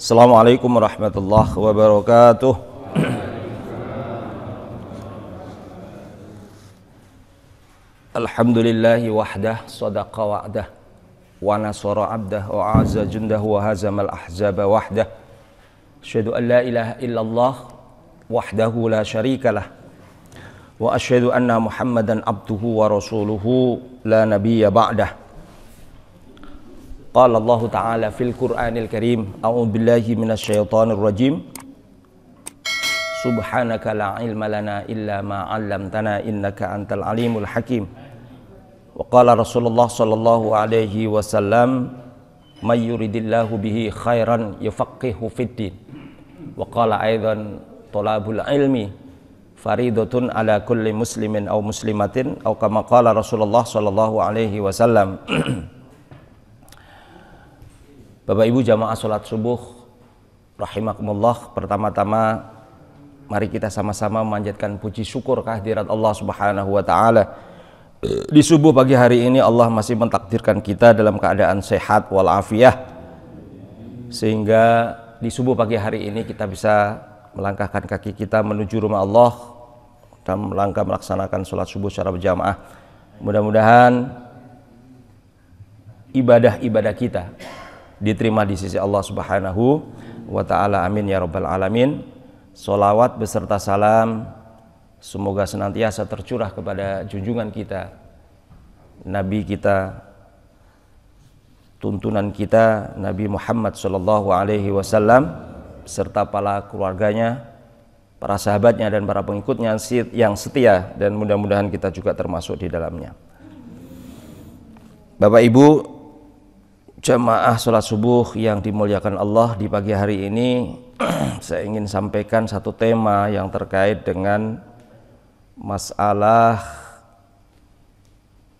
Assalamualaikum warahmatullahi wabarakatuh. Alhamdulillahi wahdah, sadaqa wa'dah, wa nasara abdah, wa a'azza jundah, wa hazamal ahzaba wahdah. Asyhadu an la ilaha illallah wahdahu la syarikalah, wa asyhadu anna Muhammadan abduhu wa rasuluhu la nabiyya ba'dah. Qala Allah Ta'ala fil Qur'anil Karim, a'udzu billahi minasy syaithanir rajim. Subhanaka la ilma lana illa ma 'allamtana innaka antal alimul hakim. Wa qala Rasulullah sallallahu alaihi wasallam, may yuridillahu bihi khairan yufaqihu fid din. Wa qala aidan talabul ilmi faridatun ala kulli muslimin aw muslimatin aw kama qala Rasulullah sallallahu alaihi wasallam. Bapak Ibu jamaah salat subuh rahimakumullah, pertama-tama mari kita sama-sama memanjatkan puji syukur kehadirat Allah Subhanahu wa taala. Di subuh pagi hari ini Allah masih mentakdirkan kita dalam keadaan sehat walafiat, sehingga di subuh pagi hari ini kita bisa melangkahkan kaki kita menuju rumah Allah dan melangkah melaksanakan salat subuh secara berjamaah. Mudah-mudahan ibadah-ibadah kita diterima di sisi Allah Subhanahu wa ta'ala, amin ya rabbal alamin. Sholawat beserta salam semoga senantiasa tercurah kepada junjungan kita, Nabi kita, tuntunan kita, Nabi Muhammad sallallahu alaihi wasallam, serta para keluarganya, para sahabatnya dan para pengikutnya yang setia, dan mudah-mudahan kita juga termasuk di dalamnya. Bapak Ibu jamaah sholat subuh yang dimuliakan Allah, di pagi hari ini saya ingin sampaikan satu tema yang terkait dengan masalah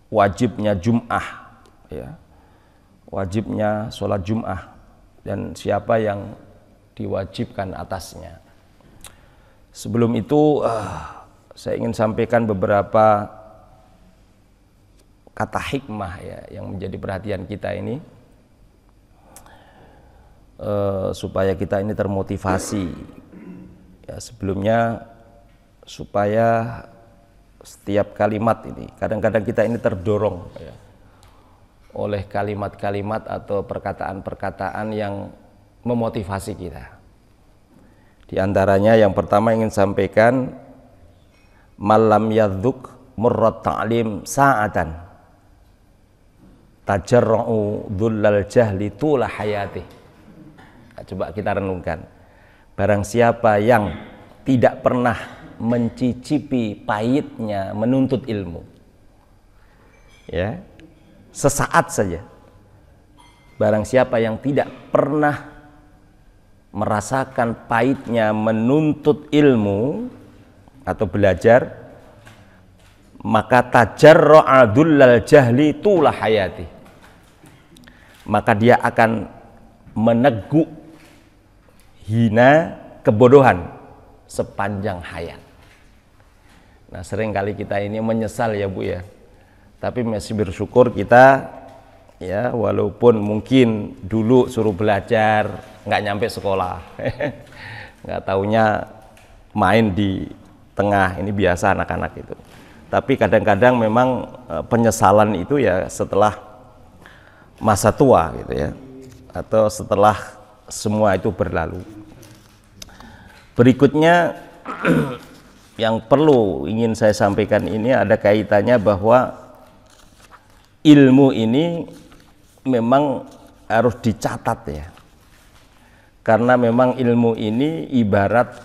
wajibnya Jum'ah, ya. Wajibnya sholat Jum'ah dan siapa yang diwajibkan atasnya. Sebelum itu saya ingin sampaikan beberapa kata hikmah, ya, yang menjadi perhatian kita ini, supaya kita ini termotivasi, ya. Sebelumnya supaya setiap kalimat ini, kadang-kadang kita ini terdorong, ya, oleh kalimat-kalimat atau perkataan-perkataan yang memotivasi kita. Di antaranya yang pertama ingin sampaikan, malam yadzuk murrat ta'lim sa'atan tajarra'u dhullal jahli tula hayatih. Coba kita renungkan, barang siapa yang tidak pernah mencicipi pahitnya menuntut ilmu, ya, sesaat saja, barang siapa yang tidak pernah merasakan pahitnya menuntut ilmu atau belajar, maka tajarra'a dhullal jahli tula hayati, maka dia akan meneguk hina kebodohan sepanjang hayat. Nah, sering kali kita ini menyesal, ya Bu, ya, tapi masih bersyukur kita, ya, walaupun mungkin dulu suruh belajar nggak nyampe sekolah nggak taunya main di tengah, ini biasa anak-anak itu. Tapi kadang-kadang memang penyesalan itu ya setelah masa tua gitu, ya, atau setelah semua itu berlalu. Berikutnya yang perlu ingin saya sampaikan ini ada kaitannya bahwa ilmu ini memang harus dicatat, ya, karena memang ilmu ini ibarat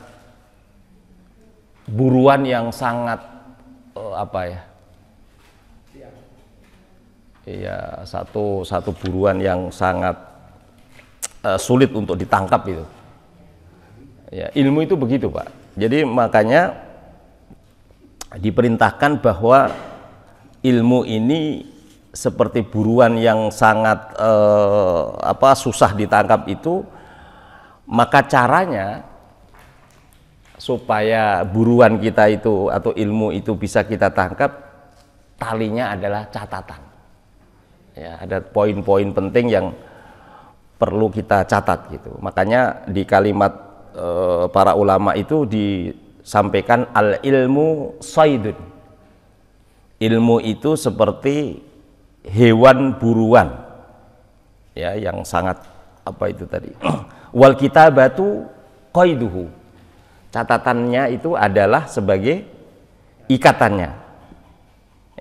buruan yang sangat satu buruan yang sangat sulit untuk ditangkap itu. Ya, ilmu itu begitu, Pak. Jadi makanya diperintahkan bahwa ilmu ini seperti buruan yang sangat susah ditangkap itu. Maka caranya supaya buruan kita itu atau ilmu itu bisa kita tangkap, talinya adalah catatan. Ya, ada poin-poin penting yang perlu kita catat gitu. Makanya di kalimat para ulama itu disampaikan al ilmu saydun. Ilmu itu seperti hewan buruan, ya, yang sangat apa itu tadi. Wal kitabatu qaiduhu. Catatannya itu adalah sebagai ikatannya,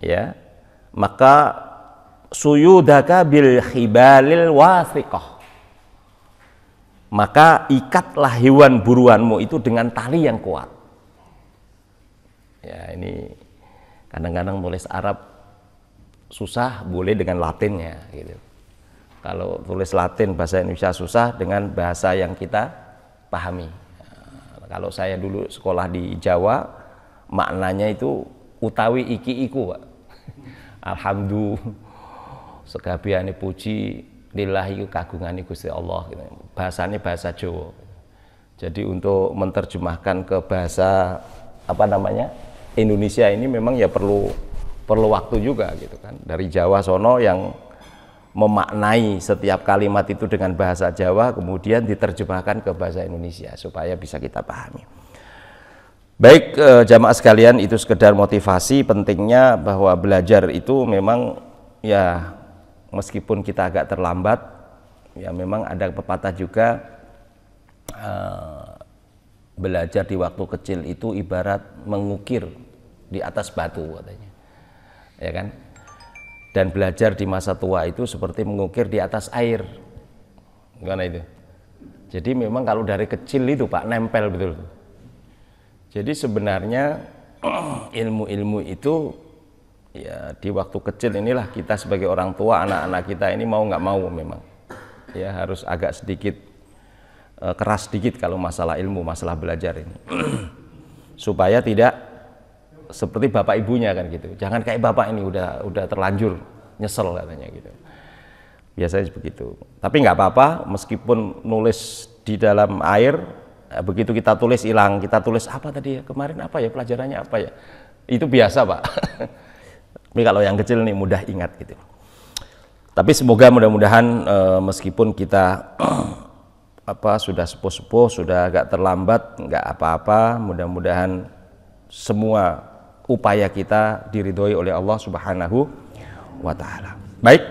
ya. Maka suyudaka bil khibalil wathiqah. Maka ikatlah hewan buruanmu itu dengan tali yang kuat. Ya, ini kadang-kadang tulis Arab susah, boleh dengan Latinnya gitu. Kalau tulis Latin bahasa Indonesia susah dengan bahasa yang kita pahami. Kalau saya dulu sekolah di Jawa, maknanya itu utawi iki iku, Pak. Alhamdulillah sekabiane puji lillahi kagungane Gusti Allah gitu. Bahasanya bahasa Jawa. Jadi untuk menerjemahkan ke bahasa apa namanya? Indonesia ini memang ya perlu waktu juga gitu kan. Dari Jawa sono yang memaknai setiap kalimat itu dengan bahasa Jawa kemudian diterjemahkan ke bahasa Indonesia supaya bisa kita pahami. Baik, jamaah sekalian, itu sekedar motivasi pentingnya bahwa belajar itu memang ya meskipun kita agak terlambat, ya memang ada pepatah juga belajar di waktu kecil itu ibarat mengukir di atas batu katanya, ya kan? Dan belajar di masa tua itu seperti mengukir di atas air, gimana itu? Jadi memang kalau dari kecil itu Pak nempel betul. Jadi sebenarnya ilmu-ilmu itu ya di waktu kecil inilah kita sebagai orang tua, anak-anak kita ini mau nggak mau memang ya harus agak sedikit keras sedikit kalau masalah ilmu, masalah belajar ini supaya tidak seperti bapak ibunya kan gitu. Jangan kayak bapak ini udah terlanjur nyesel katanya gitu. Biasanya begitu. Tapi nggak apa-apa meskipun nulis di dalam air, begitu kita tulis hilang, kita tulis apa tadi ya kemarin apa ya pelajarannya apa ya. Itu biasa Pak. Tapi kalau yang kecil nih mudah ingat gitu. Tapi semoga mudah-mudahan meskipun kita sudah sepuh-sepuh, sudah agak terlambat, nggak apa-apa, mudah-mudahan semua upaya kita diridhoi oleh Allah Subhanahu wa taala. Baik.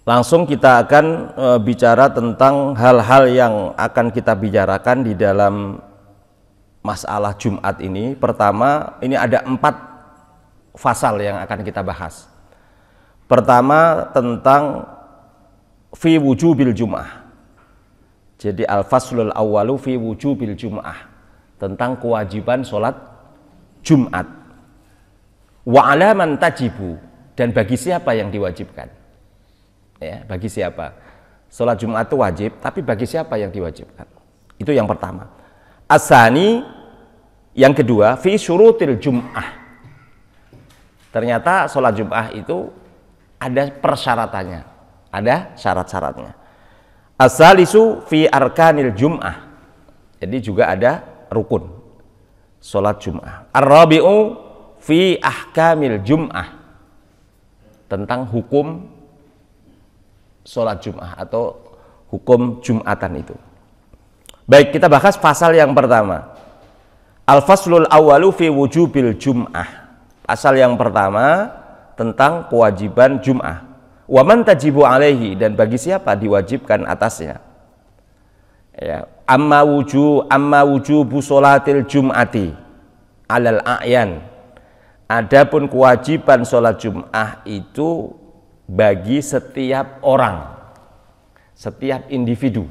Langsung kita akan bicara tentang hal-hal yang akan kita bicarakan di dalam masalah Jumat ini. Pertama, ini ada 4 fasal yang akan kita bahas. Pertama tentang fi wujubil jum'ah. Jadi al-faslul awwalu fi wujubil jum'ah, tentang kewajiban sholat Jumat. Wa ala man tajibu, dan bagi siapa yang diwajibkan. Ya, bagi siapa? Sholat Jumat itu wajib, tapi bagi siapa yang diwajibkan? Itu yang pertama. Asani, yang kedua, fi syurutil jum'ah. Ternyata sholat Jumat itu ada persyaratannya, ada syarat-syaratnya. Asalisu fi arkanil jum'ah. Jadi juga ada rukun sholat Jum'ah. Ar-rabi'u fi ahkamil Jum'ah, tentang hukum sholat Jum'ah atau hukum Jum'atan itu. Baik, kita bahas pasal yang pertama. Al-faslul awwalu fi wujubil Jum'ah. Pasal yang pertama tentang kewajiban Jum'ah. Wa man tajibu alaihi, dan bagi siapa diwajibkan atasnya. Ya, amma wujubu sholatil jum'ati alal a'yan. Adapun kewajiban sholat Jum'ah itu bagi setiap orang, setiap individu.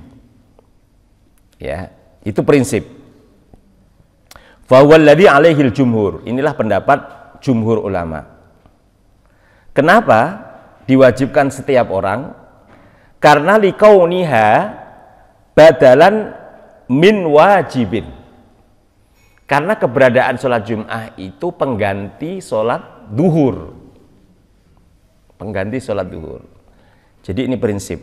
Ya, itu prinsip. Fa huwallazi alaihil jumhur. Inilah pendapat jumhur ulama. Kenapa diwajibkan setiap orang? Karena likauniha badalan min wajibin. Karena keberadaan sholat Jum'ah itu pengganti sholat duhur. Pengganti sholat duhur. Jadi ini prinsip.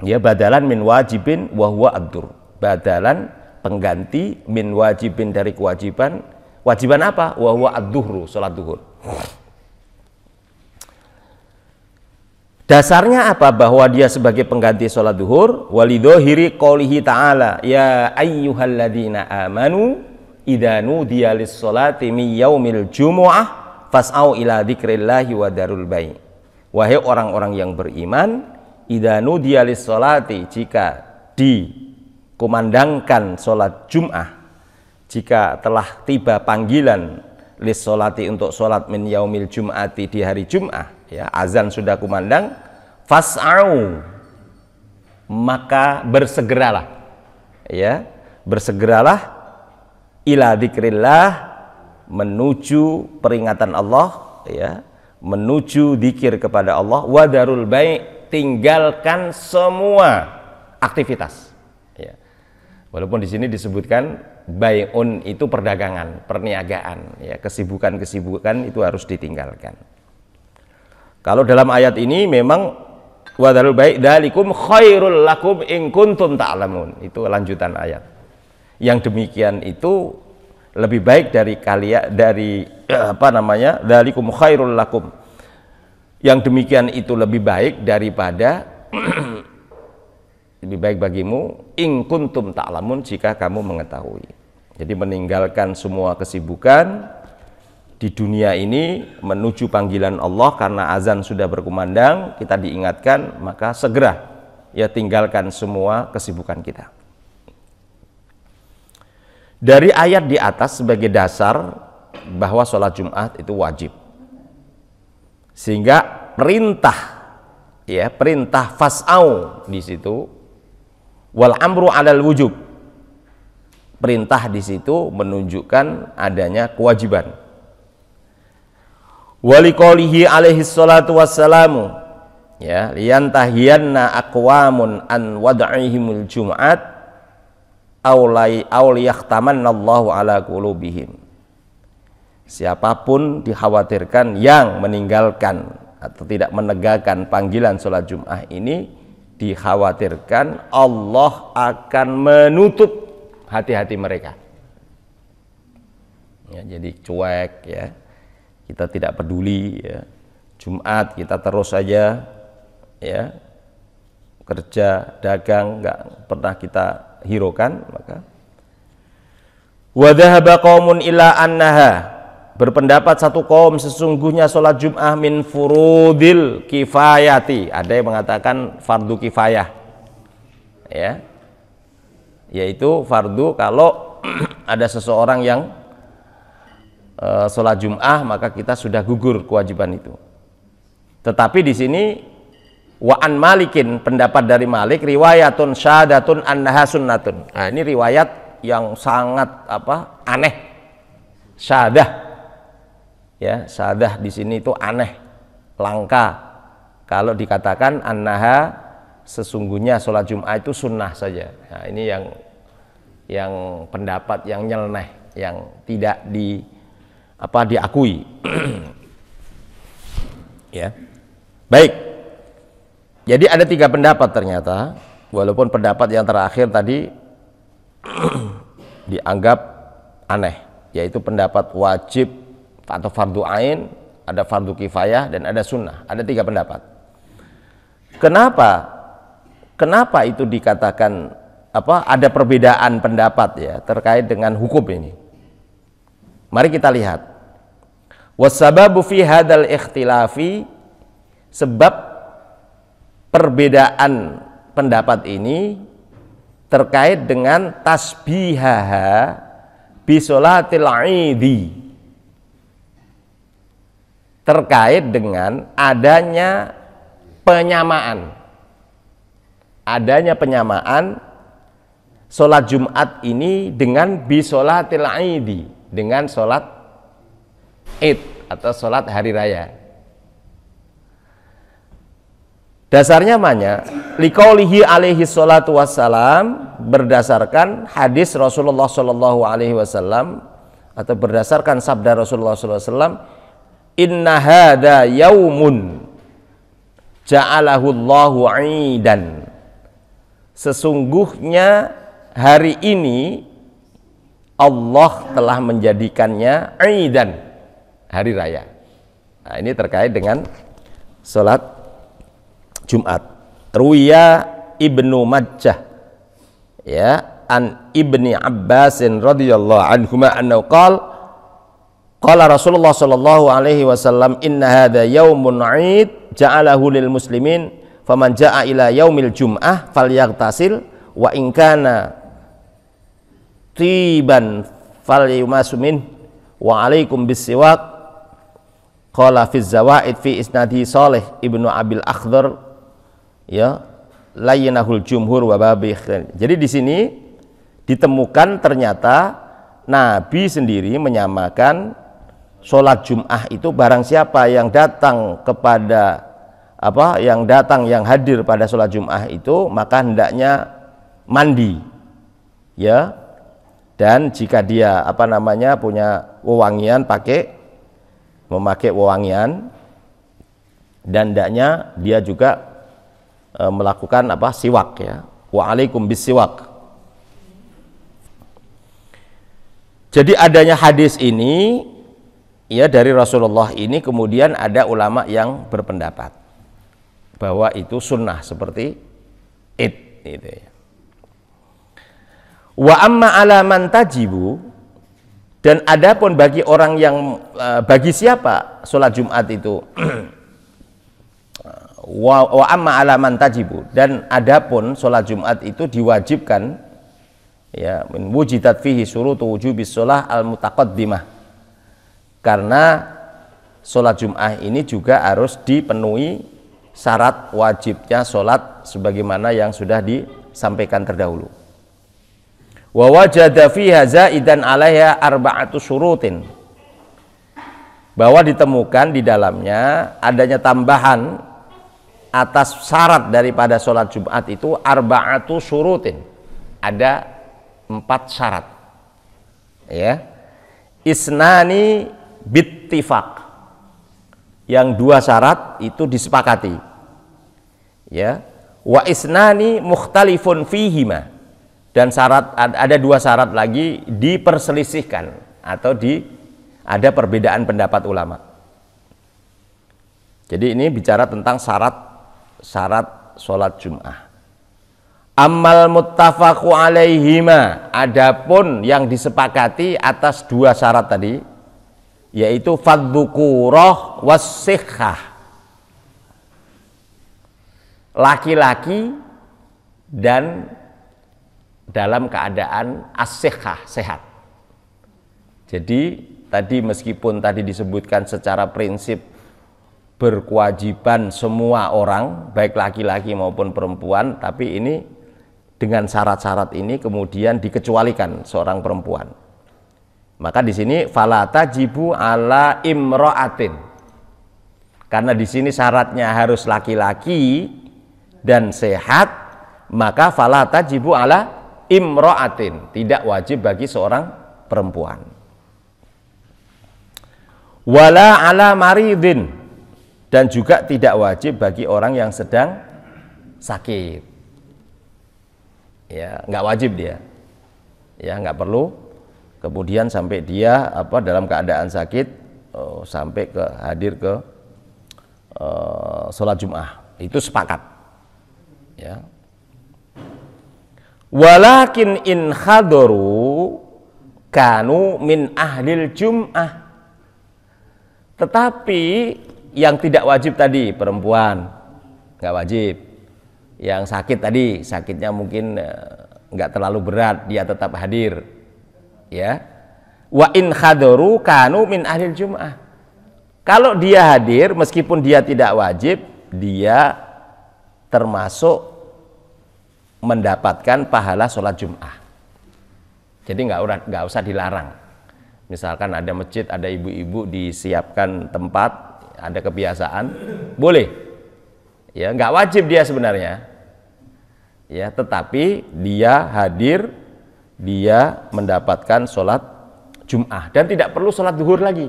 Ya, badalan min wajibin wa huwa ad-dur. Badalan pengganti min wajibin dari kewajiban. Wajiban apa? Wa huwa ad-duhru, sholat duhur. Dasarnya apa? Bahwa dia sebagai pengganti sholat duhur. Walidhohiri qoulihi ta'ala, ya ayyuhalladzina amanu idza nudiya lis-sholati min yaumil jumu'ah fas'au ila dzikrillahi wa darul bai'. Wahai orang-orang yang beriman, idza nudiya lis-sholati, jika dikumandangkan sholat Jum'ah, jika telah tiba panggilan lis-sholati untuk sholat min yaumil jum'ati, di hari Jum'ah, ya, azan sudah kumandang, fas'au, maka bersegeralah, ya, bersegeralah ila dzikrillah, menuju peringatan Allah, ya, menuju dzikir kepada Allah, wa darul bai', tinggalkan semua aktivitas, ya. Walaupun di sini disebutkan bai'un itu perdagangan, perniagaan, ya, kesibukan-kesibukan itu harus ditinggalkan. Kalau dalam ayat ini memang wadarul bai' dzalikum khairul lakum in kuntum ta'lamun. Itu lanjutan ayat. Yang demikian itu lebih baik dari kalian, dari dzalikum khairul lakum. Yang demikian itu lebih baik daripada lebih baik bagimu in kuntum ta'lamun, jika kamu mengetahui. Jadi meninggalkan semua kesibukan di dunia ini menuju panggilan Allah, karena azan sudah berkumandang, kita diingatkan, maka segera, ya, tinggalkan semua kesibukan kita. Dari ayat di atas sebagai dasar bahwa sholat Jumat itu wajib, sehingga perintah, ya, perintah fas'au di situ, wal amru alal wujub, perintah di situ menunjukkan adanya kewajiban. Waliqaulihi alaihi salatu wassalamu, ya, liyantahiyanna aqwamun an wad'ihimul jum'at aw liyahtamannallahu ala qulubihim. Siapapun dikhawatirkan yang meninggalkan atau tidak menegakkan panggilan sholat Jum'ah ini, dikhawatirkan Allah akan menutup hati-hati mereka, ya, jadi cuek, ya, kita tidak peduli, ya, Jumat kita terus saja, ya, kerja, dagang, nggak pernah kita hiraukan. Maka wa dhahaba qaumun ila annaha, berpendapat satu kaum sesungguhnya sholat Jum'ah min furudil kifayati, ada yang mengatakan fardu kifayah, ya, yaitu fardu kalau ada seseorang yang sholat Jum'ah, maka kita sudah gugur kewajiban itu. Tetapi di sini wa an Malikin, pendapat dari Malik, riwayatun syahadatun annaha sunnatun. Nah, ini riwayat yang sangat aneh. Syahadah, ya, syahadah di sini itu aneh, langka. Kalau dikatakan annaha, sesungguhnya sholat Jum'ah itu sunnah saja. Nah, ini yang pendapat yang nyeleneh, yang tidak diakui. Ya, baik. Jadi ada 3 pendapat ternyata, walaupun pendapat yang terakhir tadi dianggap aneh, yaitu pendapat wajib atau fardu ain, ada fardu kifayah, dan ada sunnah. Ada 3 pendapat. Kenapa itu dikatakan ada perbedaan pendapat, ya, terkait dengan hukum ini? Mari kita lihat. Wasababu fi hadal ikhtilafi, sebab perbedaan pendapat ini terkait dengan tasbihaha bi sholatil idi, terkait dengan adanya penyamaan sholat Jumat ini dengan bi sholatil idi, dengan sholat id atau sholat hari raya. Dasarnya mana? Liqaulihi alaihi salatu wassalam, berdasarkan hadis Rasulullah sallallahu alaihi wasallam, atau berdasarkan sabda Rasulullah sallallahu alaihi wasallam, inna hadza yaumun ja'alahu Allahu 'idan, sesungguhnya hari ini Allah telah menjadikannya 'idan, hari raya. Nah, ini terkait dengan sholat Jumat. Ruwiya Ibnu Majah ya an Ibni Abbasin radhiyallahu anhuma annahu qala Rasulullah sallallahu alaihi wasallam inna hadza yaumun 'id ja'alahu lil muslimin faman jaa'a ila yaumil jum'ah falyaghtasil wa in kana tiban falyumasumin wa alaikum bisiwak. Qala fi zawaid fi isnadi Salih Ibnu Abil Akhdar ya layyinahul jumhur wa babi. Jadi di sini ditemukan ternyata Nabi sendiri menyamakan sholat Jum'ah itu barang siapa yang datang kepada yang hadir pada sholat Jum'ah itu maka hendaknya mandi ya, dan jika dia punya wewangian memakai wewangian, dan hendaknya dia juga melakukan siwak ya, wa alaikum bisiwak. Jadi adanya hadis ini ya dari Rasulullah ini, kemudian ada ulama yang berpendapat bahwa itu sunnah seperti id gitu ya. Wa amma ala man tajibu, dan adapun bagi orang yang bagi siapa sholat Jumat itu wa amma ala man tajibu, dan adapun sholat Jumat itu diwajibkan ya min wujidat fihi syurutu wujubis sholah al mutaqaddimah, karena sholat Jum'ah ini juga harus dipenuhi syarat wajibnya sholat sebagaimana yang sudah disampaikan terdahulu. Wa wajada fiha zaidan 'alaiha arba'atu syurutin, bahwa ditemukan di dalamnya adanya tambahan atas syarat daripada sholat Jumat itu arba'atu syurutin, ada 4 syarat ya. Isnani bittifaq, yang 2 syarat itu disepakati ya. Wa isnani mukhtalifun fihima, dan ada 2 syarat lagi diperselisihkan atau ada perbedaan pendapat ulama. Jadi ini bicara tentang syarat sholat Jum'ah. Ammal muttafaqu alaihima, adapun yang disepakati atas 2 syarat tadi, yaitu fadzukurah wassikhah, laki-laki dan dalam keadaan as-sikhah, sehat. Jadi tadi meskipun tadi disebutkan secara prinsip berkewajiban semua orang baik laki-laki maupun perempuan, tapi ini dengan syarat-syarat ini kemudian dikecualikan seorang perempuan. Maka di sini fala tajibu ala imra'atin, karena di sini syaratnya harus laki-laki dan sehat, maka fala tajibu ala imra'atin, tidak wajib bagi seorang perempuan. Wala ala maridin, dan juga tidak wajib bagi orang yang sedang sakit ya, nggak wajib dia ya, nggak perlu kemudian sampai dia dalam keadaan sakit sampai hadir ke sholat Jum'ah, itu sepakat ya. Walakin in khadaru kanu min ahlil Jum'ah, tetapi yang tidak wajib tadi perempuan nggak wajib, yang sakit tadi sakitnya mungkin nggak terlalu berat, dia tetap hadir ya. Wa in khadaru kanu min ahlil Jum'ah, kalau dia hadir meskipun dia tidak wajib, dia termasuk mendapatkan pahala sholat Jum'ah. Jadi nggak usah dilarang. Misalkan ada masjid, ada ibu-ibu disiapkan tempat, ada kebiasaan, boleh ya, nggak wajib dia sebenarnya ya, tetapi dia hadir, dia mendapatkan sholat Jum'ah dan tidak perlu sholat zuhur lagi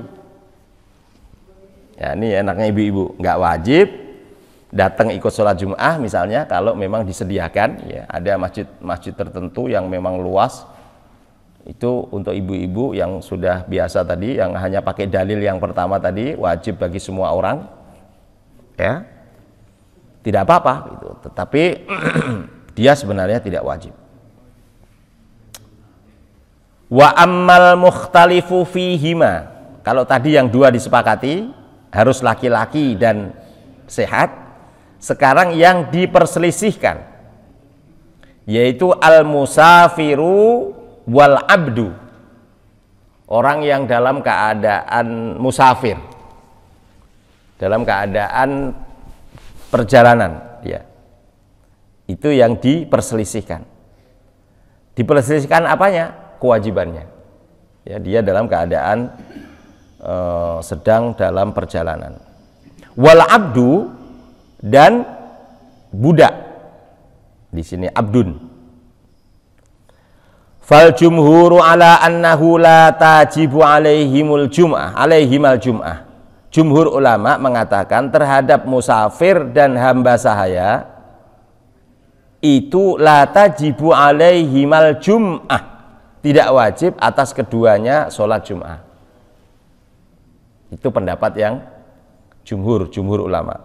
ya. Ini enaknya ibu-ibu, nggak wajib datang ikut sholat Jum'ah misalnya, kalau memang disediakan ya, ada masjid tertentu yang memang luas, itu untuk ibu-ibu yang sudah biasa tadi, yang hanya pakai dalil yang pertama tadi, wajib bagi semua orang ya, tidak apa-apa gitu. Tetapi dia sebenarnya tidak wajib. Wa ammal mukhtalifu fihima, kalau tadi yang dua disepakati harus laki-laki dan sehat, sekarang yang diperselisihkan yaitu al-musafiru wal abdu, orang yang dalam keadaan musafir, dalam keadaan perjalanan, ya. Itu yang diperselisihkan. Diperselisihkan apanya? Kewajibannya. Ya, dia dalam keadaan sedang dalam perjalanan. Wal abdu, dan budak. Di sini abdun. Fal jumhuru ala annahu la tajibu alaihimal jum'ah. Jumhur ulama mengatakan terhadap musafir dan hamba sahaya itu la tajibu alaihimal jum'ah, tidak wajib atas keduanya sholat Jum'ah. Itu pendapat yang jumhur ulama.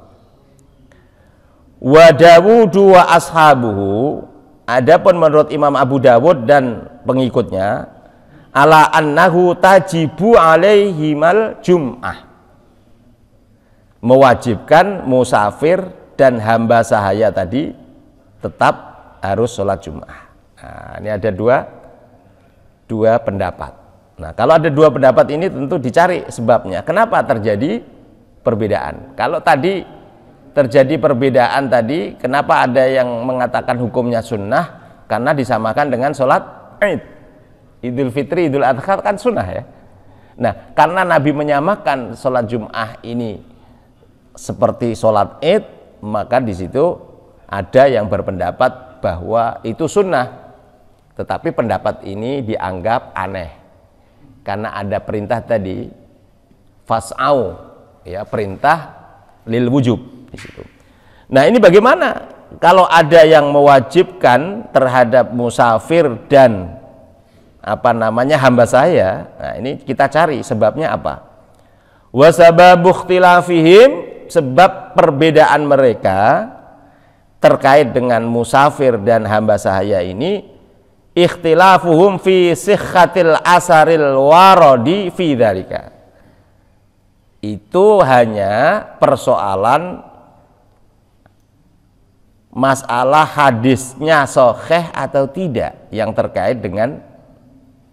Wa Dawudu wa ashabuhu, adapun menurut Imam Abu Dawud dan pengikutnya, ala annahu tajibu alaihimal jum'ah, mewajibkan musafir dan hamba sahaya tadi tetap harus sholat Jum'ah. Nah, ini ada dua pendapat. Nah, kalau ada dua pendapat ini tentu dicari sebabnya. Kenapa terjadi perbedaan? Kalau tadi terjadi perbedaan tadi, kenapa ada yang mengatakan hukumnya sunnah? Karena disamakan dengan sholat Id. Idul Fitri, Idul Adha kan sunnah ya. Nah, karena Nabi menyamakan sholat Jum'ah ini seperti sholat Id, maka di situ ada yang berpendapat bahwa itu sunnah. Tetapi pendapat ini dianggap aneh karena ada perintah tadi fas'au, ya, perintah lil wujub di situ. Nah, ini bagaimana kalau ada yang mewajibkan terhadap musafir dan hamba saya? Nah, ini kita cari sebabnya apa. Wa sababu ikhtilafihim, sebab perbedaan mereka terkait dengan musafir dan hamba sahaya ini, ikhtilafuhum fi sihhatil asaril waradi fi dzalika. Itu hanya persoalan masalah hadisnya sahih atau tidak yang terkait dengan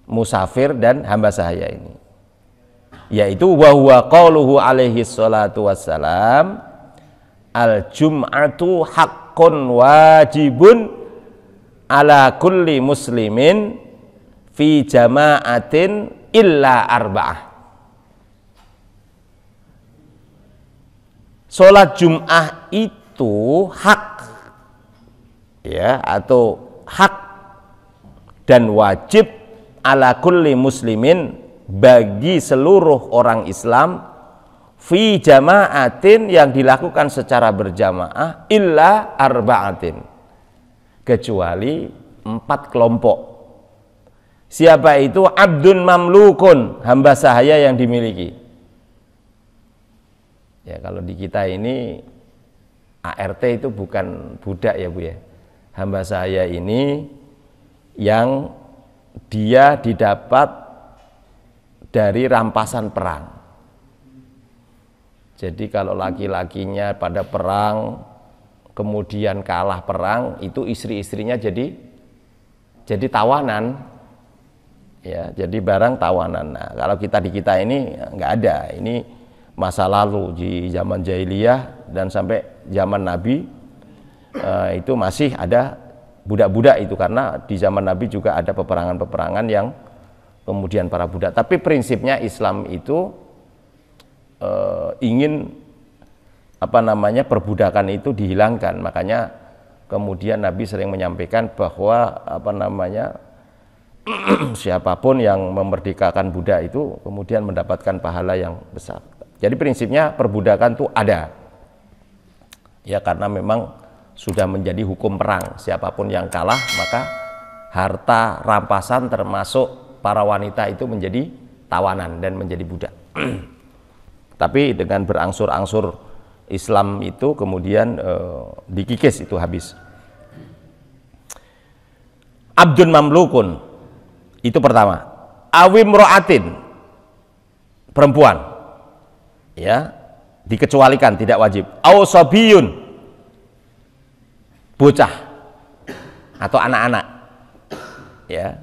musafir dan hamba sahaya ini, yaitu wa huwa qauluhu alaihi salatu wassalam, al jum'atu haqqun wajibun ala kulli muslimin fi jama'atin illa arba'ah. Salat Jum'ah itu hak, ya, atau hak dan wajib ala kulli muslimin, bagi seluruh orang Islam, fi jama'atin, yang dilakukan secara berjamaah, illa arba'atin, kecuali 4 kelompok. Siapa itu? Abdun mamlukun, hamba sahaya yang dimiliki. Ya, kalau di kita ini ART itu bukan budak ya Bu ya. Hamba sahaya ini yang dia didapat dari rampasan perang. Jadi kalau laki-lakinya pada perang kemudian kalah perang, itu istri-istrinya jadi tawanan, ya, jadi barang tawanan. Nah, kalau di kita ini nggak ada, ini masa lalu di zaman jahiliyah dan sampai zaman Nabi itu masih ada budak-budak itu, karena di zaman Nabi juga ada peperangan-peperangan yang kemudian para budak. Tapi prinsipnya Islam itu ingin perbudakan itu dihilangkan. Makanya kemudian Nabi sering menyampaikan bahwa siapapun yang memerdekakan budak itu kemudian mendapatkan pahala yang besar. Jadi prinsipnya perbudakan itu ada, ya, karena memang sudah menjadi hukum perang. Siapapun yang kalah maka harta rampasan termasuk para wanita itu menjadi tawanan dan menjadi budak. Tapi dengan berangsur-angsur Islam itu kemudian dikikis, itu habis. Abdun mamlukun, itu pertama. Awim ro'atin, perempuan, ya, dikecualikan, tidak wajib. Awsobiyun, bocah atau anak-anak, ya.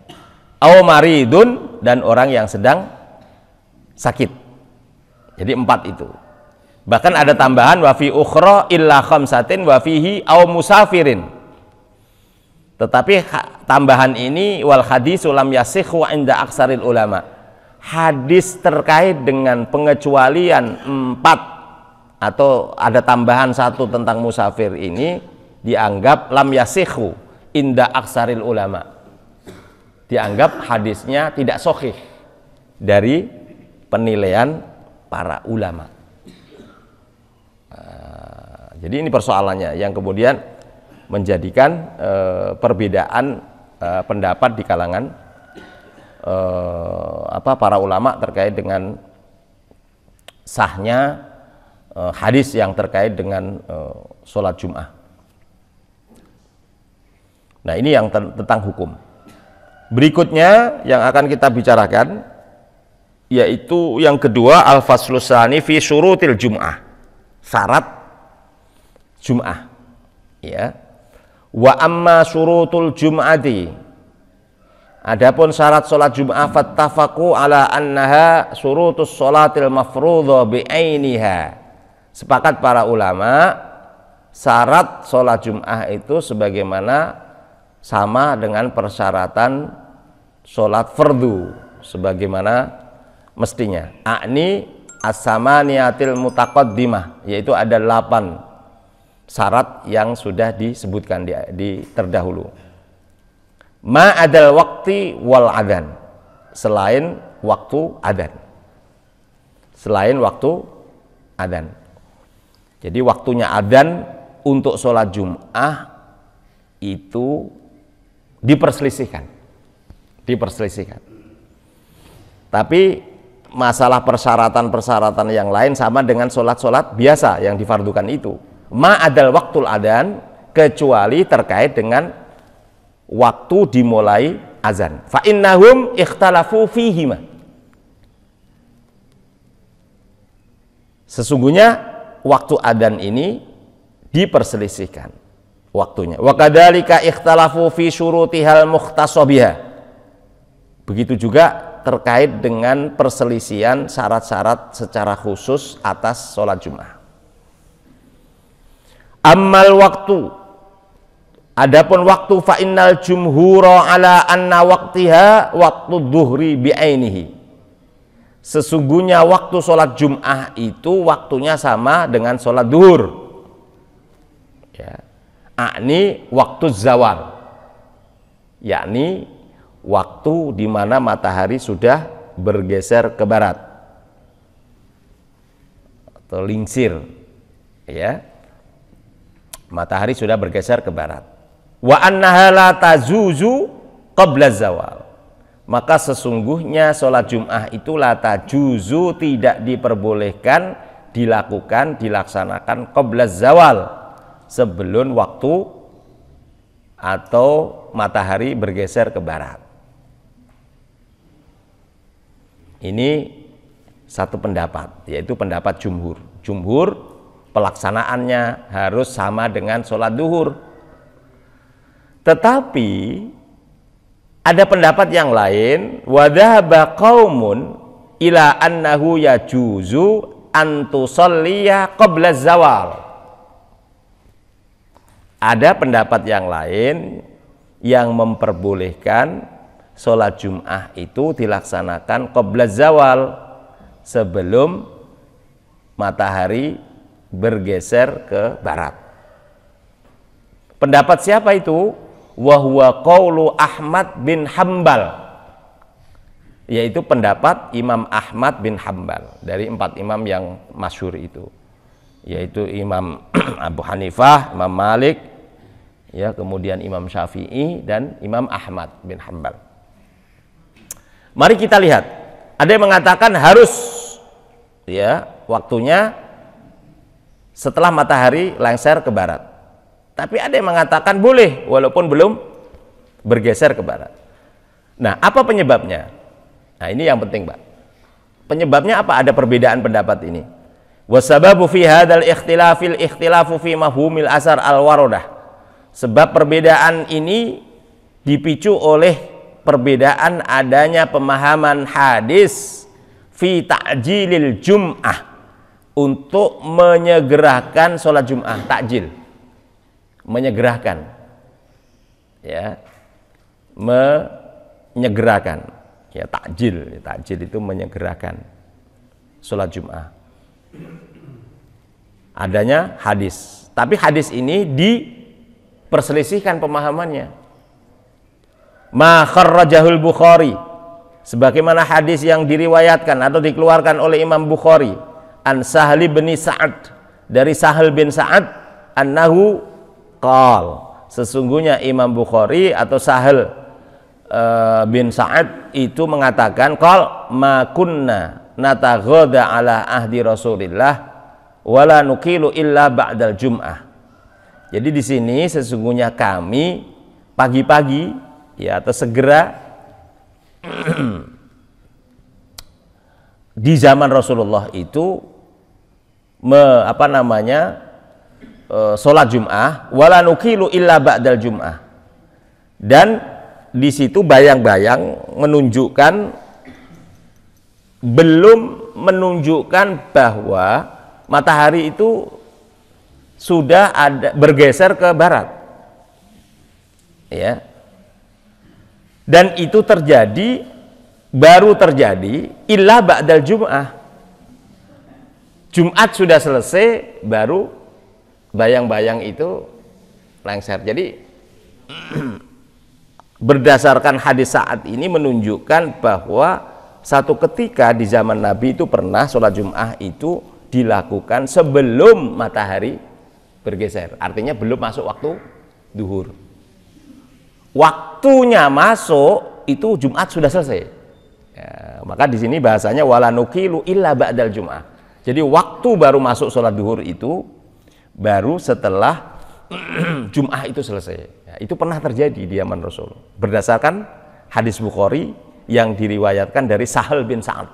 Awmaridun, dan orang yang sedang sakit. Jadi 4 itu. Bahkan ada tambahan wa fi ukhra illa khamsatin wa fihi aw musafirin. Tetapi tambahan ini wal hadisu lam yasikhu inda aksaril ulama. Hadis terkait dengan pengecualian 4 atau ada tambahan 1 tentang musafir ini dianggap lam yasikhu inda aksaril ulama. Dianggap hadisnya tidak sahih dari penilaian para ulama. Jadi ini persoalannya yang kemudian menjadikan perbedaan pendapat di kalangan para ulama terkait dengan sahnya hadis yang terkait dengan sholat Jum'ah. Nah, ini yang tentang hukum. Berikutnya yang akan kita bicarakan yaitu yang kedua, al-faslus tsani fi syurutil Jum'ah, syarat Jum'ah, ya. Wa amma syurutul jum'ati, adapun syarat salat Jum'ah, fattafaqu ala annaha syurutus sholatil mafrudha bi'ainiha. Sepakat para ulama syarat salat Jum'ah itu sebagaimana sama dengan persyaratan salat fardu sebagaimana mestinya. A'ni as-samaniyatil mutaqaddimah, yaitu ada 8 syarat yang sudah disebutkan di terdahulu. Ma adal waqti wal adan, selain waktu adan. Selain waktu adan. Jadi waktunya adan untuk sholat Jum'ah itu diperselisihkan. Tapi masalah persyaratan-persyaratan yang lain sama dengan sholat-sholat biasa yang difardukan itu. Ma'adal waktul adan, kecuali terkait dengan waktu dimulai azan. Fa innahum ikhtalafu fihima, sesungguhnya waktu adzan ini diperselisihkan waktunya. Wa kadzalika ikhtalafu fi syurutihal mukhtasabihah, begitu juga terkait dengan perselisihan syarat-syarat secara khusus atas sholat Jum'ah. Ammal waktu, adapun waktu, fa innal jumhura ala anna waqtiha waktu dhuhri bi'ainihi, sesungguhnya waktu sholat Jum'ah itu waktunya sama dengan sholat duhur, ya. Akni waktu zawal, yakni waktu di mana matahari sudah bergeser ke barat atau lingsir, ya. Matahari sudah bergeser ke barat. Wa annaha la tazuzu qabla zawal, maka sesungguhnya sholat Jum'ah itu la tajuzu, tidak diperbolehkan dilaksanakan qabla zawal, sebelum waktu atau matahari bergeser ke barat. Ini satu pendapat, yaitu pendapat jumhur. Jumhur pelaksanaannya harus sama dengan sholat duhur. Tetapi ada pendapat yang lain, wa dhahaba qaumun ila annahu yajuzu an tusalliya qabla zawal. Ada pendapat yang lain yang memperbolehkan sholat Jum'ah itu dilaksanakan qabla zawal, sebelum matahari bergeser ke barat. Pendapat siapa itu? Wa huwa qaulu Ahmad bin Hambal, yaitu pendapat Imam Ahmad bin Hambal, dari 4 imam yang masyhur itu, yaitu Imam Abu Hanifah, Imam Malik, ya, kemudian Imam Syafi'i dan Imam Ahmad bin Hambal. Mari kita lihat. Ada yang mengatakan harus, ya, waktunya setelah matahari lengser ke barat. Tapi ada yang mengatakan boleh walaupun belum bergeser ke barat. Nah, apa penyebabnya? Nah, ini yang penting, Pak. Penyebabnya apa? Ada perbedaan pendapat ini. Wasababu fi hadzal ikhtilafu fi mafhumil asar al-waradah. Sebab perbedaan ini dipicu oleh perbedaan adanya pemahaman hadis fi ta'jilil jum'ah, untuk menyegerakan sholat Jum'ah. Takjil, menyegerakan, ya, menyegerakan, ya, takjil itu menyegerakan sholat Jum'ah. Adanya hadis, tapi hadis ini diperselisihkan pemahamannya. Ma kharrajahul Bukhari, sebagaimana hadis yang diriwayatkan atau dikeluarkan oleh Imam Bukhari, an Sahli bin Sa'ad, dari Sahal bin Sa'ad, annahu qal, sesungguhnya Imam Bukhari atau Sahal bin Sa'ad itu mengatakan, qal ma kunna nataghadha ala ahdi Rasulillah wala nukilu illa ba'dal Jum'ah. Jadi di sini sesungguhnya kami pagi-pagi, ya, atau segera di zaman Rasulullah itu sholat Jum'ah, wala nukilu illa ba'dal Jum'ah. Dan di situ bayang-bayang menunjukkan, belum menunjukkan bahwa matahari itu sudah ada bergeser ke barat, ya. Dan itu baru terjadi illa ba'dal Jum'ah. Jumat sudah selesai, baru bayang-bayang itu lengser. Jadi berdasarkan hadis saat ini menunjukkan bahwa satu ketika di zaman Nabi itu pernah sholat Jum'ah itu dilakukan sebelum matahari bergeser. Artinya belum masuk waktu duhur. Waktunya masuk itu Jumat sudah selesai. Ya, maka di sini bahasanya wala nukilu illa ba'dal Jum'ah. Jadi waktu baru masuk sholat duhur itu baru setelah Jum'ah itu selesai. Ya, itu pernah terjadi di zaman Rasul. Berdasarkan hadis Bukhari yang diriwayatkan dari Sahal bin Sa'ad.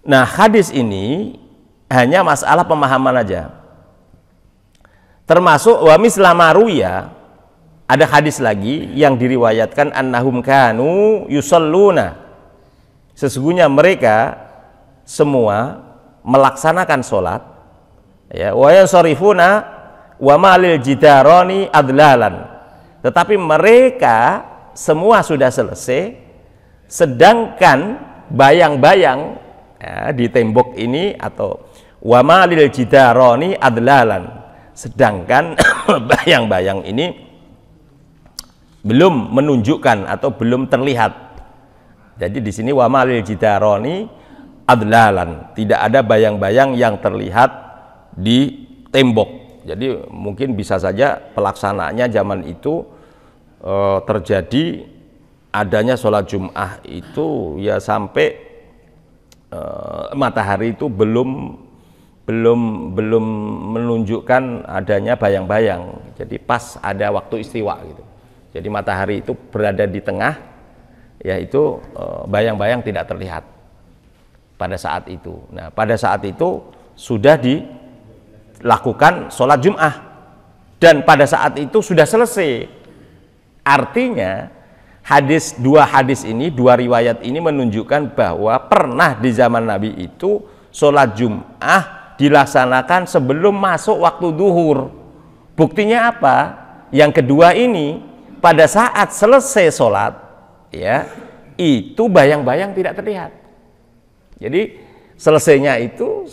Nah, hadis ini hanya masalah pemahaman aja. Termasuk wa misla maruya, ada hadis lagi yang diriwayatkan annahum kanu yusalluna, sesungguhnya mereka semua melaksanakan sholat, ya, wa yansharifuna wa malil jidarani adlalan, tetapi mereka semua sudah selesai, sedangkan bayang-bayang, ya, di tembok ini, atau wa malil jidarani adlalan, sedangkan bayang-bayang ini belum menunjukkan atau belum terlihat. Jadi di sini wa malil jidarani adlalan, tidak ada bayang-bayang yang terlihat di tembok. Jadi mungkin bisa saja pelaksanaannya zaman itu terjadi adanya sholat Jum'ah itu ya sampai matahari itu belum menunjukkan adanya bayang-bayang. Jadi pas ada waktu istiwa gitu. Jadi matahari itu berada di tengah, yaitu bayang-bayang tidak terlihat pada saat itu. Nah, pada saat itu sudah dilakukan sholat Jum'ah dan pada saat itu sudah selesai. Artinya dua hadis ini, dua riwayat ini menunjukkan bahwa pernah di zaman Nabi itu sholat Jum'ah dilaksanakan sebelum masuk waktu duhur. Buktinya apa? Yang kedua ini, pada saat selesai sholat, ya, itu bayang-bayang tidak terlihat. Jadi selesainya itu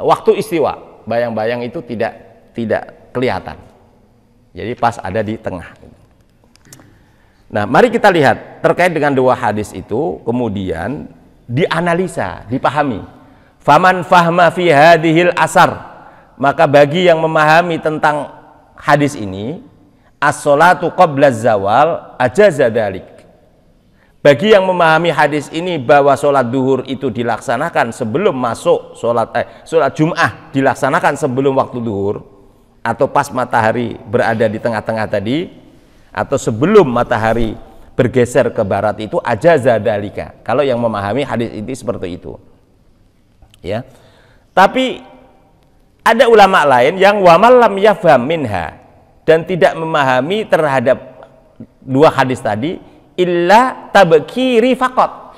waktu istiwa, bayang-bayang itu tidak kelihatan. Jadi pas ada di tengah. Nah, mari kita lihat terkait dengan dua hadis itu, kemudian dianalisa, dipahami. Faman fahma fi hadhil asar, maka bagi yang memahami tentang hadis ini, as-sholatu qabla zawal ajaza dzalik, Bagi yang memahami hadis ini bahwa sholat duhur itu dilaksanakan sebelum masuk sholat Jum'ah dilaksanakan sebelum waktu duhur atau pas matahari berada di tengah-tengah tadi atau sebelum matahari bergeser ke barat itu ajaza dalika. Kalau yang memahami hadis ini seperti itu. Ya. Tapi ada ulama lain yang wa lam yafham minha dan tidak memahami terhadap dua hadis tadi illa tabkiri faqat,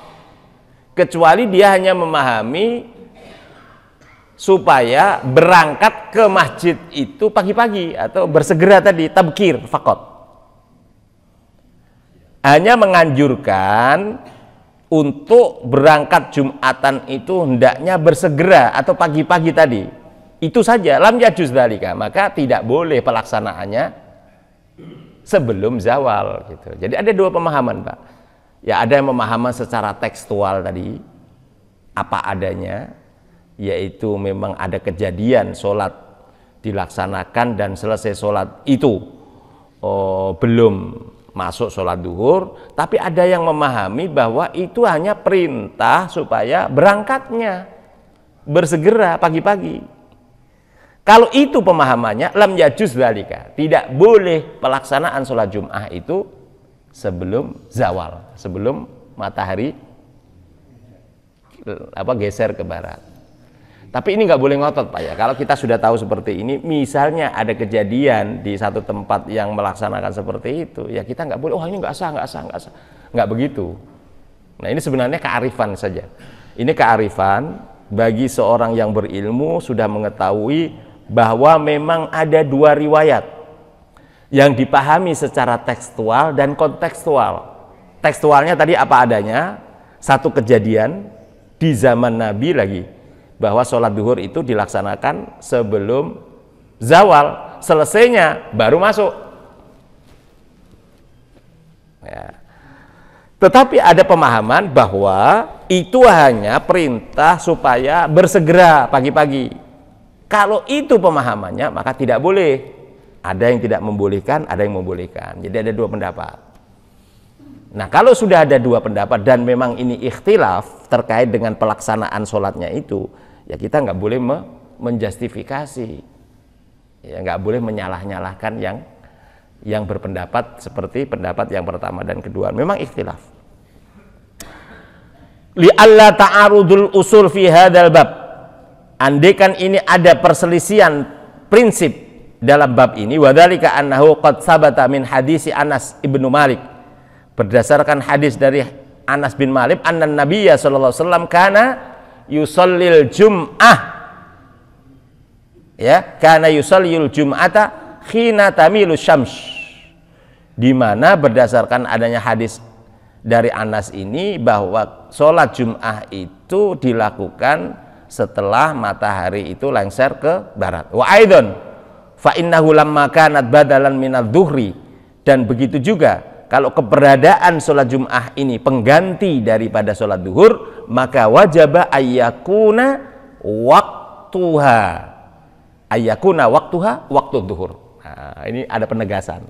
kecuali dia hanya memahami supaya berangkat ke masjid itu pagi-pagi atau bersegera tadi, tabkir faqat, hanya menganjurkan untuk berangkat Jumatan itu hendaknya bersegera atau pagi-pagi tadi, itu saja. Lam yajuz dzalika, maka tidak boleh pelaksanaannya sebelum zawal gitu. Jadi ada dua pemahaman, Pak. Ya, ada yang pemahaman secara tekstual tadi apa adanya, yaitu memang ada kejadian sholat dilaksanakan dan selesai sholat itu belum masuk sholat duhur, tapi ada yang memahami bahwa itu hanya perintah supaya berangkatnya bersegera pagi-pagi. Kalau itu pemahamannya, lam yajuz dzalika, tidak boleh pelaksanaan sholat Jum'ah itu sebelum zawal, sebelum matahari geser ke barat. Tapi ini nggak boleh ngotot, Pak, ya. Kalau kita sudah tahu seperti ini, misalnya ada kejadian di satu tempat yang melaksanakan seperti itu, ya kita nggak boleh, oh ini nggak sah, nggak begitu. Nah, ini sebenarnya kearifan saja. Ini kearifan bagi seorang yang berilmu sudah mengetahui bahwa memang ada dua riwayat yang dipahami secara tekstual dan kontekstual. Tekstualnya tadi apa adanya, satu kejadian di zaman Nabi lagi, bahwa sholat duhur itu dilaksanakan sebelum zawal, selesainya baru masuk. Ya. Tetapi ada pemahaman bahwa itu hanya perintah supaya bersegera pagi-pagi. Kalau itu pemahamannya, maka tidak boleh. Ada yang tidak membolehkan, ada yang membolehkan. Jadi ada dua pendapat. Nah, kalau sudah ada dua pendapat dan memang ini ikhtilaf terkait dengan pelaksanaan sholatnya itu, ya kita nggak boleh menjustifikasi, ya nggak boleh menyalah-nyalahkan yang berpendapat seperti pendapat yang pertama dan kedua. Memang ikhtilaf. Li alla ta'arudul usul fi hadzal bab. Andaikan ini ada perselisihan prinsip dalam bab ini, wadzalika annahu qad sabata min hadisi Anas ibnu Malik, berdasarkan hadis dari Anas bin Malik, anna Nabiyya sallallahu alaihi wasallam kana yusallil jum'ah, ya, kana yusallil jum'ata khina tamilu syams, di mana berdasarkan adanya hadis dari Anas ini bahwa sholat Jum'ah itu dilakukan setelah matahari itu lengser ke barat. Wa aidon fa innahu lamma kanat badalan minadh dhuhri, dan begitu juga kalau keberadaan sholat Jum'ah ini pengganti daripada sholat duhur, maka wajaba ayyakuna waktuha, ayyakuna waktuha waktu duhur. Nah, ini ada penegasan,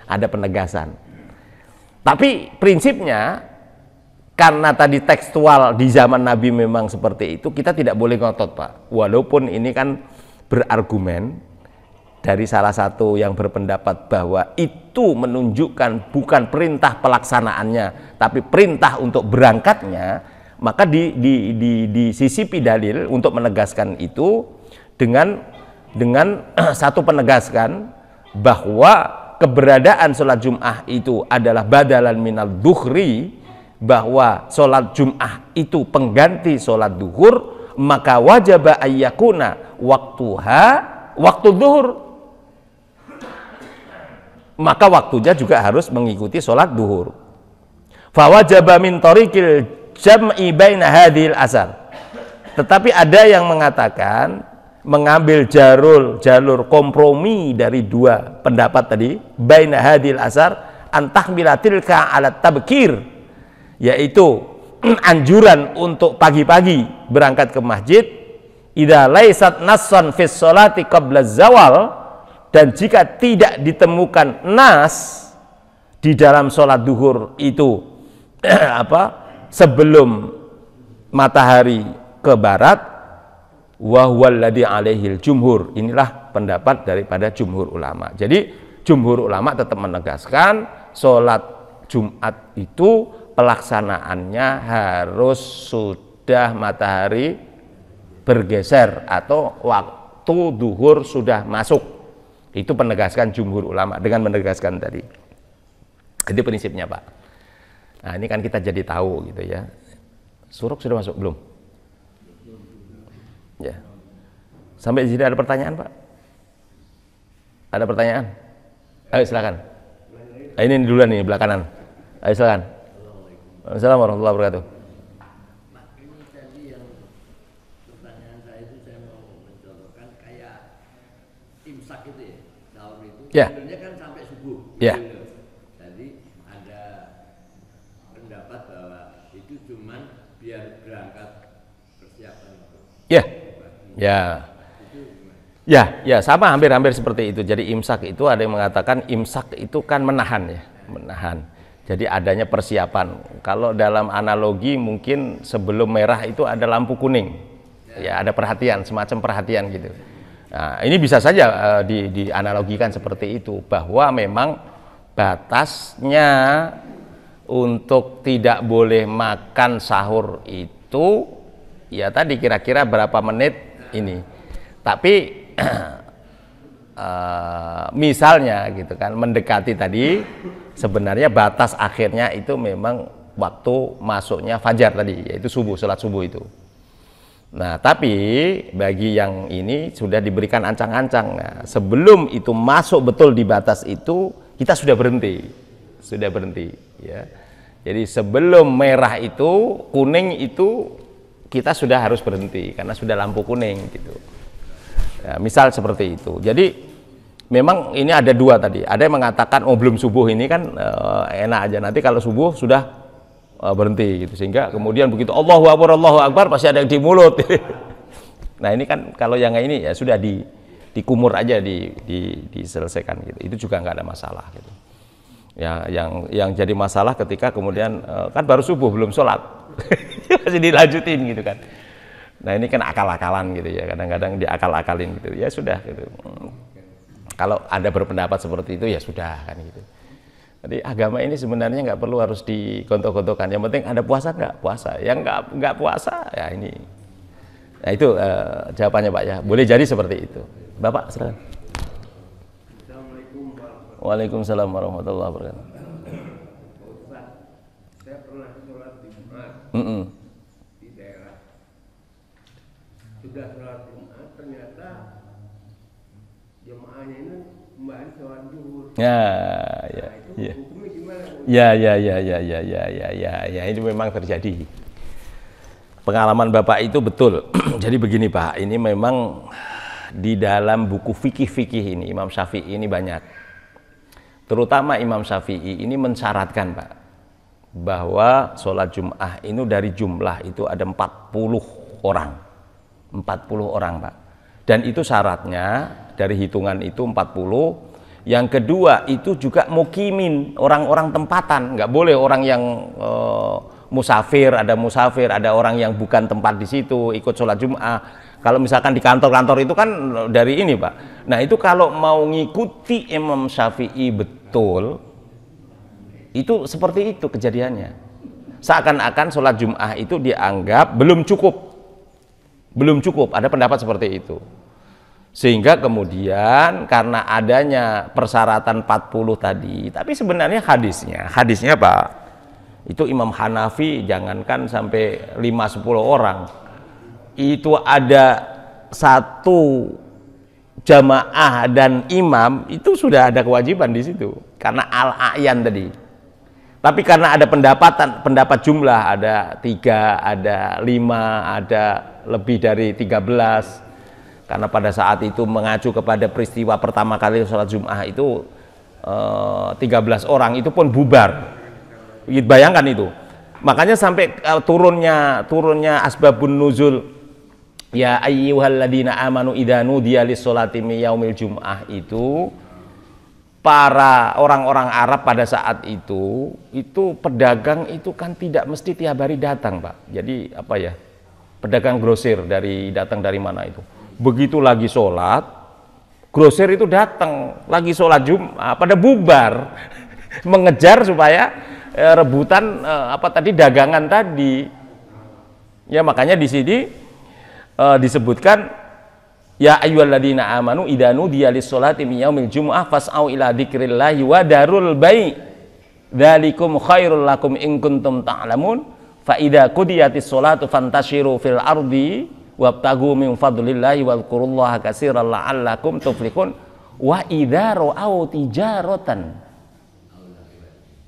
ada penegasan. Tapi prinsipnya, karena tadi tekstual di zaman Nabi memang seperti itu, kita tidak boleh ngotot, Pak. Walaupun ini kan berargumen dari salah satu yang berpendapat bahwa itu menunjukkan bukan perintah pelaksanaannya, tapi perintah untuk berangkatnya, maka disisipi dalil untuk menegaskan itu dengan satu penegaskan bahwa keberadaan sholat Jum'ah itu adalah badalan minal duhri, bahwa sholat Jum'ah itu pengganti sholat duhur, maka wajaba ayyakuna waktuha waktu duhur, maka waktunya juga harus mengikuti sholat duhur. Fawajaba min tariqil jam'i baina hadhil asar. Tetapi ada yang mengatakan mengambil jalur kompromi dari dua pendapat tadi, baina hadhil asar antahmila tilka ala tabkir, yaitu anjuran untuk pagi-pagi berangkat ke masjid, idza laysat nassan fis sholati qabla zawal, dan jika tidak ditemukan nas di dalam sholat duhur itu apa sebelum matahari ke barat, wa huwal ladzi alaihil jumhur. Inilah pendapat daripada jumhur ulama. Jadi jumhur ulama tetap menegaskan sholat Jumat itu pelaksanaannya harus sudah matahari bergeser atau waktu duhur sudah masuk. Itu penegaskan jumhur ulama dengan menegaskan tadi. Itu prinsipnya, Pak. Nah, ini kan kita jadi tahu gitu ya. Suruk sudah masuk belum? Ya. Sampai di sini ada pertanyaan, Pak? Ada pertanyaan? Ayo silakan. Ini duluan nih, belah kanan. Ayo silakan. Assalamualaikum warahmatullahi wabarakatuh. Nah, ini tadi yang pertanyaan saya itu saya mau mencontohkan kayak imsak itu ya, sahur itu. Ya. Sebenarnya kan sampai subuh. Ya. Jadi ada pendapat bahwa itu cuman biar berangkat persiapan untuk Ya. Ya. Ya, sama hampir seperti itu. Jadi imsak itu ada yang mengatakan imsak itu kan menahan ya, menahan. Jadi adanya persiapan. Kalau dalam analogi mungkin sebelum merah itu ada lampu kuning. Ya, ada perhatian, semacam perhatian gitu. Nah, ini bisa saja dianalogikan seperti itu, bahwa memang batasnya untuk tidak boleh makan sahur itu ya tadi kira-kira berapa menit ini. Tapi misalnya gitu kan mendekati tadi, sebenarnya batas akhirnya itu memang waktu masuknya fajar tadi, yaitu subuh, sholat subuh itu. Nah, tapi bagi yang ini sudah diberikan ancang-ancang. Nah, sebelum itu masuk betul di batas itu, kita sudah berhenti ya. Jadi sebelum merah itu, kuning itu kita sudah harus berhenti karena sudah lampu kuning gitu. Ya, misal seperti itu. Jadi memang ini ada dua tadi. Ada yang mengatakan oh belum subuh ini kan enak aja. Nanti kalau subuh sudah berhenti gitu. Sehingga kemudian begitu Allahu Akbar pasti ada yang di mulut. Nah, ini kan kalau yang ini ya sudah dikumur aja diselesaikan gitu. Itu juga nggak ada masalah gitu. Ya, yang jadi masalah ketika kemudian kan baru subuh belum sholat. Masih dilanjutin gitu kan. Nah, ini kan akal-akalan gitu ya, kadang-kadang diakal-akalin gitu. Ya sudah gitu. Kalau ada berpendapat seperti itu ya sudah kan gitu. Jadi agama ini sebenarnya nggak perlu harus digontok-gontokan. Yang penting ada puasa nggak? Puasa. Yang nggak puasa ya ini. Nah, itu jawabannya Pak ya. Boleh jadi seperti itu. Bapak silakan. Assalamualaikum warahmatullahi Waalaikumsalam warahmatullahi wabarakatuh. Ustaz, saya pernah sholat di Jumat di daerah. Sudah sholat Jumat, ternyata jemaahnya ini kembali sholat zuhur. Ya. Itu hukumnya gimana? Ya, ini memang terjadi. Pengalaman Bapak itu betul. Jadi begini Pak, ini memang di dalam buku fikih ini Imam Syafi'i ini banyak. Terutama Imam Syafi'i ini mensyaratkan Pak, bahwa sholat Jum'ah ini dari jumlah itu ada 40 orang. 40 orang Pak. Dan itu syaratnya dari hitungan itu 40. Yang kedua itu juga mukimin, orang-orang tempatan. Nggak boleh orang yang musafir, ada orang yang bukan tempat di situ ikut sholat Jum'ah. Kalau misalkan di kantor-kantor itu kan dari ini Pak. Nah, itu kalau mau ngikuti Imam Syafi'i betul, itu seperti itu kejadiannya. Seakan-akan sholat Jum'ah itu dianggap belum cukup. Ada pendapat seperti itu. Sehingga kemudian karena adanya persyaratan 40 tadi, tapi sebenarnya hadisnya Pak, itu Imam Hanafi jangankan sampai 5-10 orang, itu ada satu jamaah dan imam itu sudah ada kewajiban di situ karena al-a'yan tadi. Tapi karena ada pendapat jumlah, ada 3, ada 5, ada lebih dari 13. Karena pada saat itu mengacu kepada peristiwa pertama kali sholat Jum'ah itu 13 orang itu pun bubar. Bayangkan itu. Makanya sampai turunnya asbabun nuzul ya ayyuhalladzina amanu idza nudiya lis-sholati min yaumil jum'ah itu para orang-orang Arab pada saat itu pedagang itu kan tidak mesti tiap hari datang, Pak. Jadi apa ya, pedagang grosir datang dari mana itu. Begitu lagi sholat, grosir itu datang, lagi sholat Jumat, pada bubar, mengejar supaya rebutan dagangan tadi. Ya makanya di sini disebutkan, ya ayyuhalladzina amanu idza nudiya lis-sholati min yaumil jumu'ah fas'au ila dzikrillahi wa darul bai' dzalikum khairul lakum in kuntum ta'lamun fa idza qudiyatis sholatu fantashiru fil ardi wabtagu min fadlillahi wadhkurullaha katsiran la'allakum tuflihun wa idza ra'au tijaratan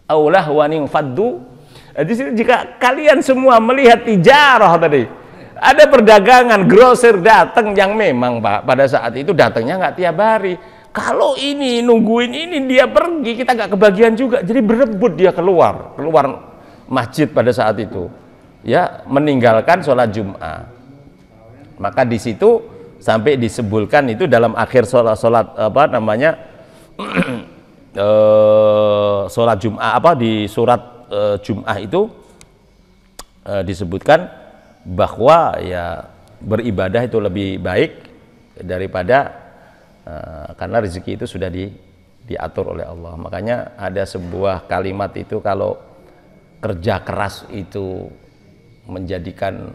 aw lahwan faddu. Jadi jika kalian semua melihat tijarah tadi, ada perdagangan grosir datang yang memang Pak pada saat itu datangnya nggak tiap hari. Kalau ini nungguin ini dia pergi, kita nggak kebagian juga. Jadi berebut dia keluar masjid pada saat itu, ya meninggalkan sholat Jumat. Maka di situ sampai disebutkan itu dalam akhir sholat sholat Jumat di surat Jumat itu disebutkan bahwa ya beribadah itu lebih baik daripada karena rezeki itu sudah diatur oleh Allah. Makanya ada sebuah kalimat itu, kalau kerja keras itu menjadikan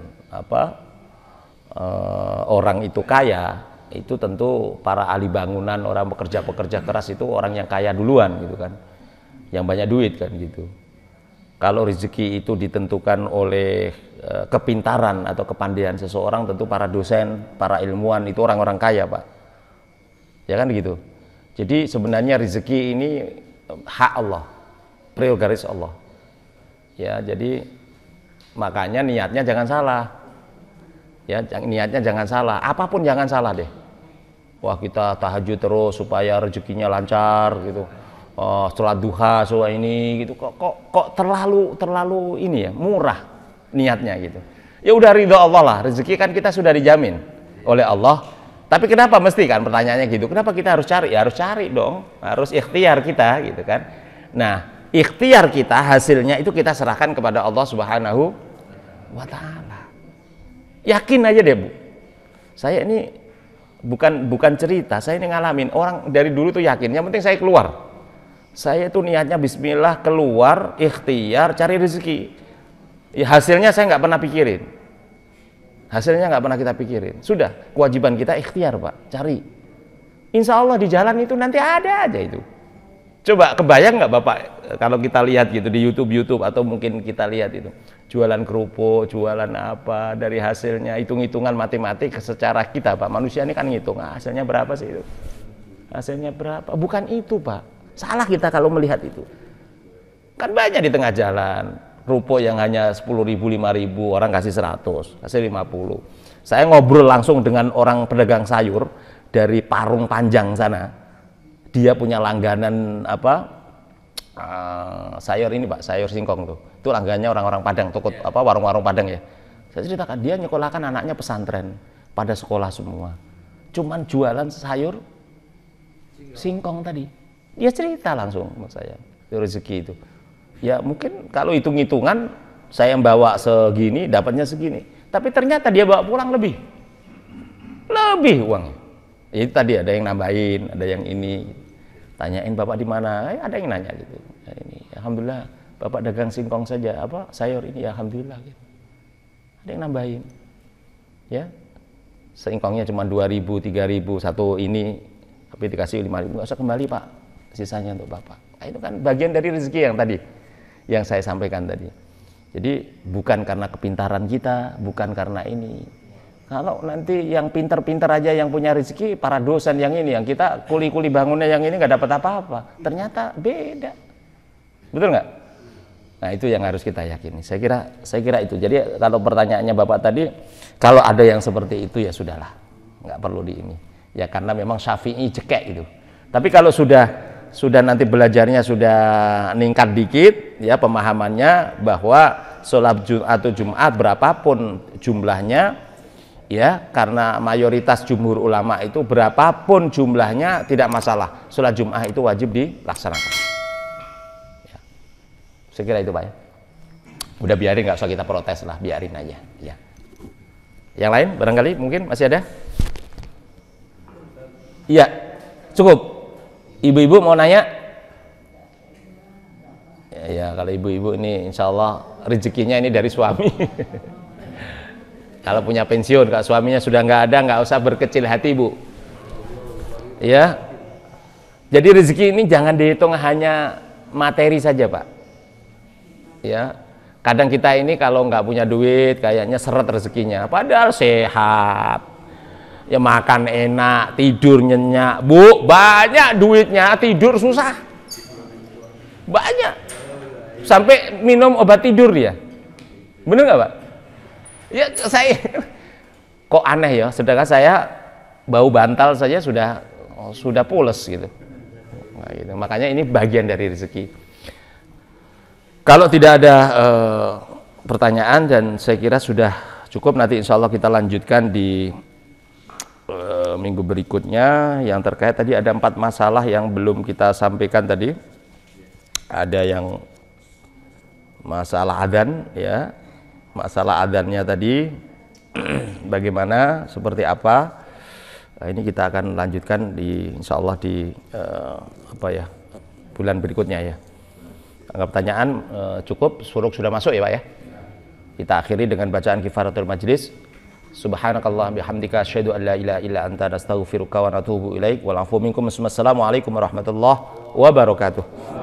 orang itu kaya, itu tentu para ahli bangunan, orang pekerja keras itu orang yang kaya duluan gitu kan, yang banyak duit kan gitu. Kalau rezeki itu ditentukan oleh kepintaran atau kepandaian seseorang, tentu para dosen, para ilmuwan itu orang-orang kaya Pak, ya kan gitu. Jadi sebenarnya rezeki ini hak Allah, prerogatif Allah, ya. Jadi makanya niatnya jangan salah, ya, niatnya jangan salah, apapun jangan salah deh. Wah kita tahajud terus supaya rezekinya lancar gitu, sholat duha, sholat ini gitu, kok terlalu ini ya, murah niatnya gitu. Ya udah ridho Allah lah, rezeki kan kita sudah dijamin oleh Allah. Tapi kenapa mesti kan pertanyaannya gitu, kenapa kita harus cari? Ya harus cari dong, harus ikhtiar kita gitu kan. Nah ikhtiar kita, hasilnya itu kita serahkan kepada Allah Subhanahu wa ta'ala. Yakin aja deh Bu, saya ini bukan cerita, saya ini ngalamin. Orang dari dulu tuh yakin, yang penting saya keluar, saya itu niatnya bismillah, keluar, ikhtiar, cari rezeki. Ya, hasilnya saya nggak pernah pikirin, hasilnya nggak pernah kita pikirin. Sudah kewajiban kita ikhtiar Pak, cari. Insya Allah di jalan itu nanti ada aja itu. Coba kebayang nggak Bapak kalau kita lihat gitu di YouTube atau mungkin kita lihat itu jualan kerupuk, jualan apa, dari hasilnya hitung-hitungan matematik secara kita Pak, manusia ini kan ngitung hasilnya berapa sih itu, hasilnya berapa, bukan itu Pak. Salah kita kalau melihat itu. Kan banyak di tengah jalan kerupuk yang hanya 10.000, 5.000, orang kasih 100, kasih 50. Saya ngobrol langsung dengan orang pedagang sayur dari Parung Panjang sana. Dia punya langganan sayur ini Pak, sayur singkong tuh. Itu langganannya orang-orang Padang, toko warung-warung Padang ya. Saya ceritakan, dia nyekolahkan anaknya pesantren, pada sekolah semua. Cuman jualan sayur singkong tadi. Dia cerita langsung sama saya, rezeki itu. Ya mungkin kalau hitung-hitungan saya bawa segini, dapatnya segini. Tapi ternyata dia bawa pulang lebih uangnya. Itu tadi ada yang nambahin, ada yang ini. Tanyain Bapak di mana? Ada yang nanya gitu. Ya, ini, alhamdulillah Bapak dagang singkong saja, sayur ini ya alhamdulillah gitu. Ada yang nambahin. Ya. Singkongnya cuma 2.000, 3.000 satu ini, tapi dikasih 5.000, nggak usah kembali Pak. Sisanya untuk Bapak. Nah, itu kan bagian dari rezeki yang tadi, yang saya sampaikan tadi. Jadi bukan karena kepintaran kita, bukan karena ini. Kalau nanti yang pintar-pintar aja yang punya rezeki, para dosen yang ini, yang kita kuli-kuli bangunnya yang ini nggak dapat apa-apa, ternyata beda. Betul nggak? Nah itu yang harus kita yakini. Saya kira itu. Jadi kalau pertanyaannya Bapak tadi, kalau ada yang seperti itu ya sudahlah, nggak perlu di ini. Ya karena memang Syafi'i cekek itu. Tapi kalau sudah nanti belajarnya sudah meningkat dikit ya pemahamannya, bahwa sholat Jumat atau Jumat berapapun jumlahnya ya, karena mayoritas jumhur ulama itu berapapun jumlahnya tidak masalah, sholat Jum'ah itu wajib dilaksanakan ya. Saya kira itu Pak ya. Udah biarin, nggak usah kita protes lah, biarin aja ya. Yang lain barangkali mungkin masih ada? Iya, cukup. Ibu-ibu mau nanya? Ya, kalau ibu-ibu ini insya Allah rezekinya ini dari suami. Kalau punya pensiun, kalau suaminya sudah nggak ada, nggak usah berkecil hati Bu. Ya, jadi rezeki ini jangan dihitung hanya materi saja Pak. Ya, kadang kita ini kalau nggak punya duit kayaknya seret rezekinya, padahal sehat. Ya makan enak, tidur nyenyak. Bu, banyak duitnya, tidur susah. Banyak. Sampai minum obat tidur dia. Bener nggak Pak? Ya saya kok aneh ya, sedangkan saya bau bantal saja sudah pules gitu. Nah, gitu. Makanya ini bagian dari rezeki. Kalau tidak ada pertanyaan, dan saya kira sudah cukup, nanti insya Allah kita lanjutkan di minggu berikutnya. Yang terkait tadi ada 4 masalah yang belum kita sampaikan tadi. Ada yang masalah adzan ya, masalah adzannya tadi bagaimana, seperti apa. Nah, ini kita akan lanjutkan di insya Allah di bulan berikutnya ya. Anggap pertanyaan cukup, suruk sudah masuk ya Pak ya. Kita akhiri dengan bacaan kifaratul majlis. Subhanakallah bihamdika asyhadu an la ilaha illa anta nastaghfiruka wa natubu ilaik. Wal afu minkum. Wassalamualaikum warahmatullahi wabarakatuh.